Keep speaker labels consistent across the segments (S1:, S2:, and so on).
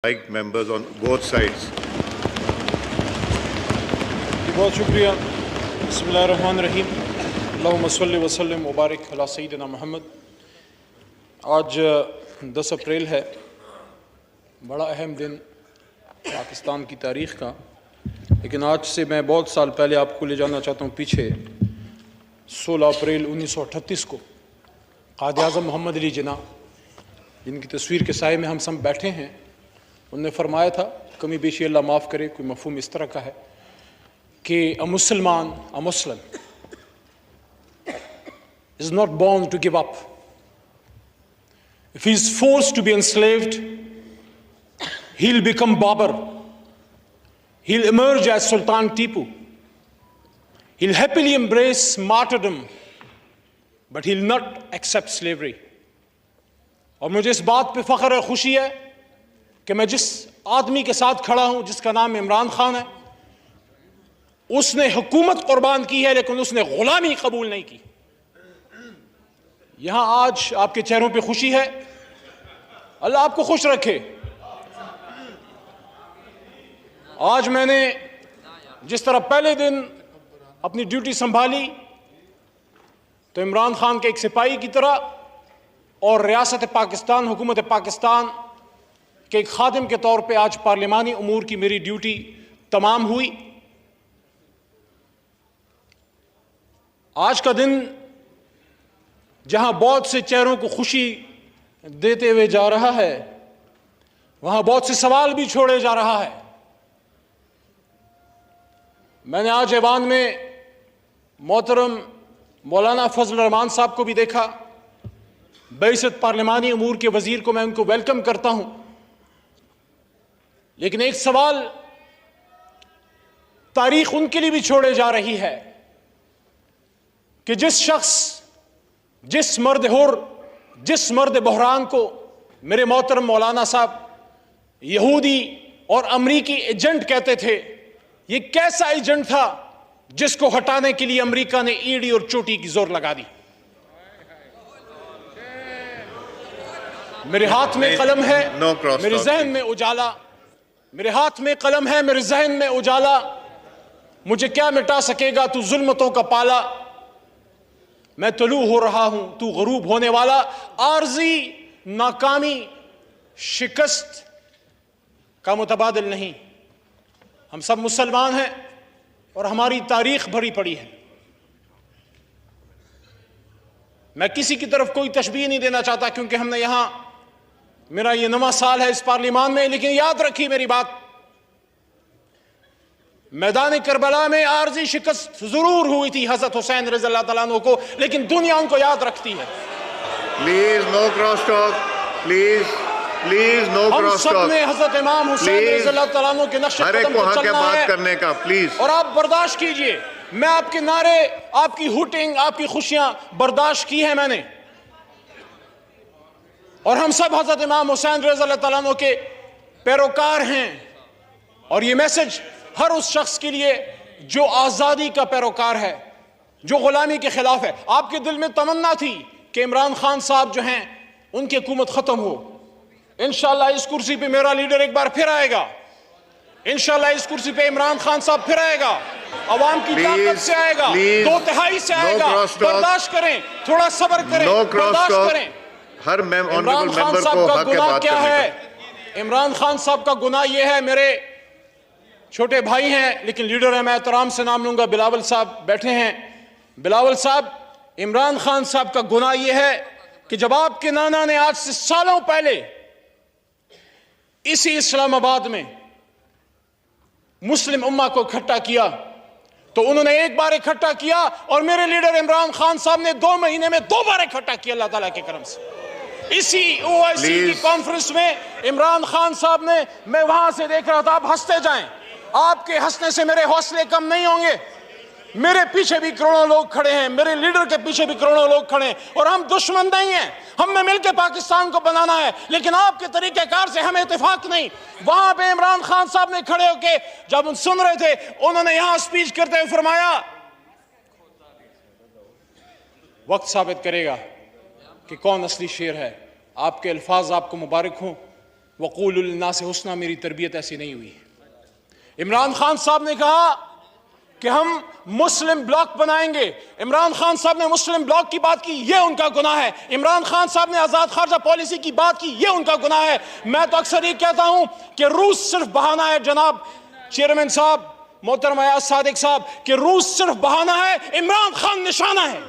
S1: Like members on both sides.
S2: बहुत शुक्रिया। बिस्मिल्लाहिर्रहमानिर्रहीम। अल्लाहुम्मा सल्लि व सल्लिम व बारिक अला सय्यिदिना मोहम्मद। आज 10 अप्रैल है, बड़ा अहम दिन पाकिस्तान की तारीख़ का। लेकिन आज से मैं बहुत साल पहले आपको ले जाना चाहता हूँ पीछे। 16 अप्रैल 1938 को क़ायद आज़म मोहम्मद अली जिन्ना, जिनकी तस्वीर के साए में हम सब बैठे हैं, उन्होंने फरमाया था, कमी बेशी अल्लाह माफ़ करे, कोई मफ़हूम इस तरह का है कि a Muslim is not born to give up. If he is forced to be enslaved, he'll become Babur. He'll emerge as Sultan Tipu. He'll happily embrace martyrdom, but he'll not accept slavery. और मुझे इस बात पे फ़ख्र है, खुशी है कि मैं जिस आदमी के साथ खड़ा हूं, जिसका नाम इमरान खान है, उसने हुकूमत कुर्बान की है लेकिन उसने गुलामी कबूल नहीं की। यहां आज आपके चेहरों पे खुशी है, अल्लाह आपको खुश रखे। आज मैंने जिस तरह पहले दिन अपनी ड्यूटी संभाली तो इमरान खान के एक सिपाही की तरह और रियासत पाकिस्तान, हुकूमत पाकिस्तान के एक खादिम के तौर पे आज पार्लिमानी उमूर की मेरी ड्यूटी तमाम हुई। आज का दिन जहां बहुत से चेहरों को खुशी देते हुए जा रहा है, वहां बहुत से सवाल भी छोड़े जा रहा है। मैंने आज ऐवान में मोहतरम मौलाना फजल रहमान साहब को भी देखा। बैसत पार्लिमानी उमूर के वजीर को मैं उनको वेलकम करता हूं, लेकिन एक सवाल तारीख उनके लिए भी छोड़े जा रही है कि जिस शख्स, जिस मर्द बहरान को मेरे मोहतरम मौलाना साहब यहूदी और अमरीकी एजेंट कहते थे, ये कैसा एजेंट था जिसको हटाने के लिए अमरीका ने ईड़ी और चोटी की जोर लगा दी। मेरे हाथ में कलम है, मेरे जहन में उजाला, मेरे हाथ में कलम है, मेरे जहन में उजाला। मुझे क्या मिटा सकेगा तू जुल्मतों का पाला। मैं तलू हो रहा हूं, तू गरूब होने वाला। आर्जी नाकामी शिकस्त का मुतबादिल नहीं। हम सब मुसलमान हैं और हमारी तारीख भरी पड़ी है। मैं किसी की तरफ कोई तशबीह नहीं देना चाहता क्योंकि हमने यहां, मेरा ये नवा साल है इस पार्लिमान में, लेकिन याद रखिए मेरी बात, मैदान करबला में आर्जी शिकस्त जरूर हुई थी हजरत हुसैन रज़ी अल्लाह तआला अन्हु को, लेकिन दुनिया उनको याद रखती है।
S1: Please no cross talk, please no cross talk.
S2: सबने हजरत इमाम हुसैन रज़ी अल्लाह तआला अन्हु के नक्श कदम पे चलना
S1: बात
S2: है
S1: करने का प्लीज,
S2: और आप बर्दाश्त कीजिए। मैं आपके नारे, आपकी हुटिंग, आपकी खुशियां बर्दाश्त की है मैंने, और हम सब हजरत इमाम हुसैन रज़ी अल्लाह तआला अन्हु के पैरोकार हैं। और ये मैसेज हर उस शख्स के लिए जो आज़ादी का पैरोकार है, जो गुलामी के खिलाफ है। आपके दिल में तमन्ना थी कि इमरान खान साहब जो हैं उनकी हुकूमत खत्म हो। इंशाअल्लाह इस कुर्सी पे मेरा लीडर एक बार फिर आएगा, इंशाअल्लाह इस कुर्सी पे इमरान खान साहब फिर आएगा, अवाम की ताकत से आएगा, 2/3 से आएगा। बर्दाश्त करें, थोड़ा सब्र करें, बर्दाश्त करें।
S1: हर
S2: इमरान खान साहब का गुनाह क्या है? इमरान खान साहब का गुनाह यह है, मेरे छोटे भाई हैं लेकिन लीडर है, मैं एहतराम से नाम लूंगा, बिलावल साहब बैठे हैं। बिलावल साहब, इमरान खान साहब का गुनाह यह है कि जब आपके नाना ने आज से सालों पहले इसी इस्लामाबाद में मुस्लिम उम्मा को इकट्ठा किया तो उन्होंने एक बार इकट्ठा किया और मेरे लीडर इमरान खान साहब ने 2 महीने में 2 बार इकट्ठा किया अल्लाह ताला के करम से। इसी ओआईसी की कॉन्फ्रेंस में इमरान खान साहब ने, मैं वहां से देख रहा था, आप हंसते जाएं, आपके हंसने से मेरे हौसले कम नहीं होंगे। मेरे पीछे भी करोड़ों लोग खड़े हैं, मेरे लीडर के पीछे भी करोड़ों लोग खड़े हैं, और हम दुश्मन नहीं हैं। हमें मिलकर पाकिस्तान को बनाना है, लेकिन आपके तरीकेकार से हमें इत्तेफाक नहीं। वहां पे इमरान खान साहब ने खड़े होके जब उन सुन रहे थे, उन्होंने यहां स्पीच करते हुए फरमाया, वक्त साबित करेगा कि कौन असली शेर है। आपके अल्फाज आपको मुबारक हों, वक़ूलु लिन्नास हुस्ना, मेरी तरबियत ऐसी नहीं हुई। इमरान खान साहब ने कहा कि हम मुस्लिम ब्लॉक बनाएंगे। इमरान खान साहब ने मुस्लिम ब्लॉक की बात की, ये उनका गुनाह है। इमरान खान साहब ने आजाद खारजा पॉलिसी की बात की, ये उनका गुनाह है। मैं तो अक्सर ये कहता हूं कि रूस सिर्फ बहाना है। जनाब चेयरमैन साहब, मोहतरम अयाज सादिक साहब, कि रूस सिर्फ बहाना है, इमरान खान निशाना है।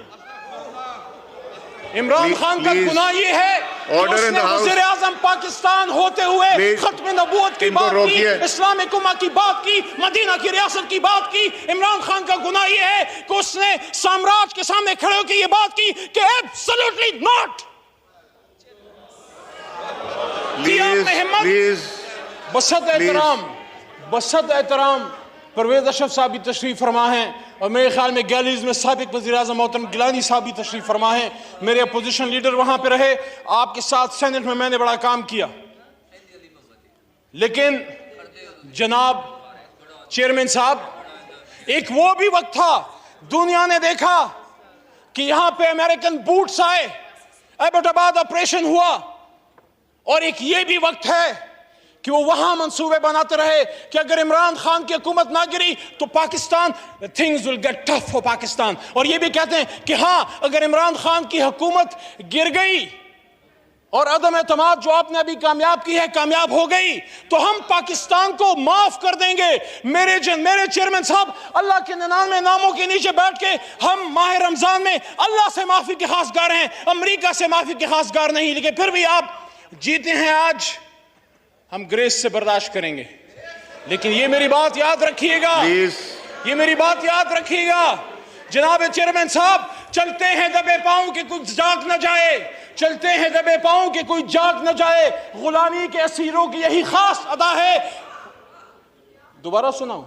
S2: इमरान खान का गुनाह ये है कि उसने वज़ीर-ए-आज़म पाकिस्तान होते हुए खत्म नबूवत की बात की, इस्लामिक उम्मा की बात की, मदीना की रियासत की बात की। इमरान खान का गुनाह ये है कि उसने साम्राज्य के सामने खड़े होकर ये बात की कि एब्सोल्युटली नॉट। बसत एहतराम परवेज अशरफ साहब भी तशरीफ फरमा हैं, और मेरे ख्याल में गैलरीज में साबिक वज़ीर-ए-आज़म मोहतरम गिलानी साहब भी तशरीफ फरमा हैं। मेरे अपोजिशन लीडर वहां पे रहे। आपके साथ सेनेट में मैंने बड़ा काम किया, लेकिन जनाब चेयरमैन साहब, एक वो भी वक्त था दुनिया ने देखा कि यहां पे अमेरिकन बूट्स आए, एबटाबाद ऑपरेशन हुआ, और एक ये भी वक्त है कि वो वहां मंसूबे बनाते रहे कि अगर इमरान खान की हुकूमत ना गिरी तो Pakistan, things will get tough for Pakistan. और ये भी कहते हैं कि हां, अगर इमरान खान की हुकूमत गिर गई और अदम एतमाद जो आपने अभी कामयाब की है कामयाब हो गई, तो हम पाकिस्तान को माफ कर देंगे। मेरे चेयरमैन साहब, अल्लाह के 99 नामों के नीचे बैठ के हम माह रमजान में अल्लाह से माफी के खासगार हैं, अमरीका से माफी के खासगार नहीं। लेकिन फिर भी आप जीते हैं आज, हम ग्रेस से बर्दाश्त करेंगे। लेकिन ये मेरी बात याद रखिएगा, ये मेरी बात याद रखिएगा जनाब चेयरमैन साहब, चलते हैं दबे पांव के कुछ जाग न जाए, चलते हैं दबे पांव के कोई जाग न जाए। गुलामी के असीरों की यही खास अदा है। दोबारा सुनाओ,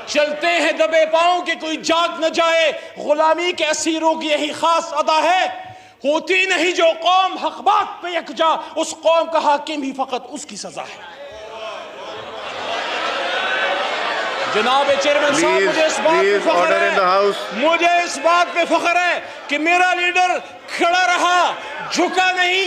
S2: चलते हैं दबे पांव के कोई जाग न जाए, गुलामी के असीरों की यही खास अदा है। होती नहीं जो कौम हक बात पे यकजा, उस कौम का हाकिम ही फकत उसकी सजा है। जनाब चेयरमैन साहब, मुझे इस बात पे फख्र है, मुझे इस बात पे फख्र है कि मेरा लीडर खड़ा रहा, झुका नहीं,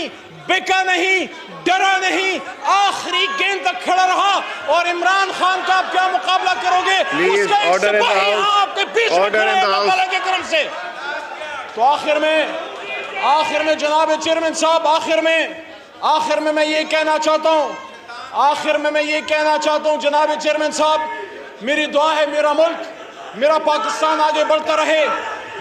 S2: बिका नहीं, डरा नहीं, आखिरी गेंद तक खड़ा रहा। और इमरान खान का आप क्या मुकाबला करोगे? उसका एक सिपाही आपके बीच में खड़ा है अल्लाह के करम से। तो आखिर में जनाब चेयरमैन साहब, आखिर में मैं ये कहना चाहता हूं, जनाब चेयरमैन साहब, मेरी दुआ है मेरा मुल्क, मेरा पाकिस्तान आगे बढ़ता रहे।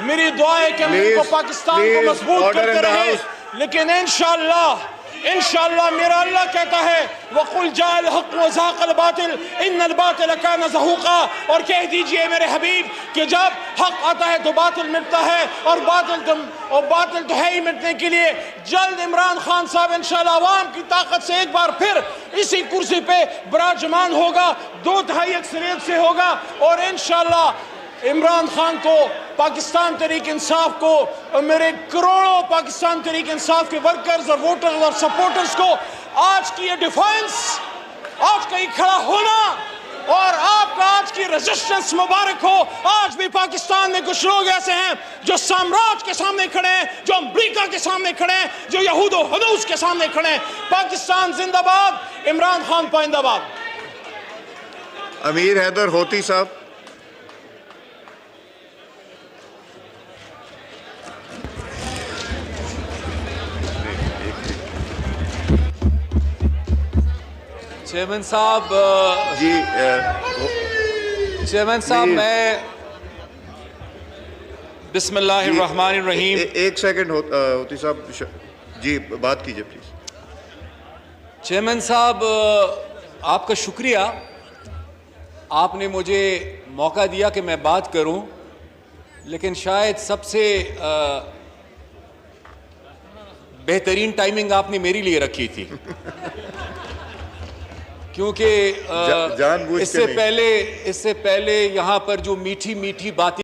S2: मेरी दुआ है कि मुल्क को, पाकिस्तान को मजबूत करते रहे। लेकिन इंशाअल्लाह मेरा अल्लाह कहता है वक़ुल जाअल हक़ व ज़ाक़ल बातिल इन्नल बातिल कान ज़हूक़ा, और कह दीजिए मेरे हबीब कि जब हक आता है तो बातिल मिटता है, और बातिल तो है ही मिटने के लिए। जल्द इमरान खान साहब इंशाअल्लाह अवाम की ताकत से एक बार फिर इसी कुर्सी पे विराजमान होगा, 2/3 अक्सरियत से होगा, और इंशाअल्लाह इमरान खान को, पाकिस्तान तहरीक इंसाफ को, और मेरे करोड़ों पाकिस्तान तहरीक इंसाफ के वर्कर्स और वोटर्स और सपोर्टर्स को आज की ये डिफेंस, आज का ये खड़ा होना और आपका आज की रेजिस्टेंस मुबारक हो। आज भी पाकिस्तान में कुछ लोग ऐसे हैं जो साम्राज्य के सामने खड़े हैं, जो अमरीका के सामने खड़े हैं, जो यहूद और हदूस के सामने खड़े हैं। पाकिस्तान जिंदाबाद, इमरान खान पाइंदाबाद।
S1: अमीर हैदर होती साहब।
S3: चेयरमैन साहब
S1: जी,
S3: चेयरमैन साहब, मैं बिस्मिल्लाहिर्रहमानिर्रहीम।
S1: एक सेकंड होती साहब जी, बात कीजिए प्लीज।
S3: चेयरमैन साहब, आपका शुक्रिया, आपने मुझे मौका दिया कि मैं बात करूं, लेकिन शायद सबसे बेहतरीन टाइमिंग आपने मेरे लिए रखी थी क्योंकि इससे पहले यहाँ पर जो मीठी मीठी बातें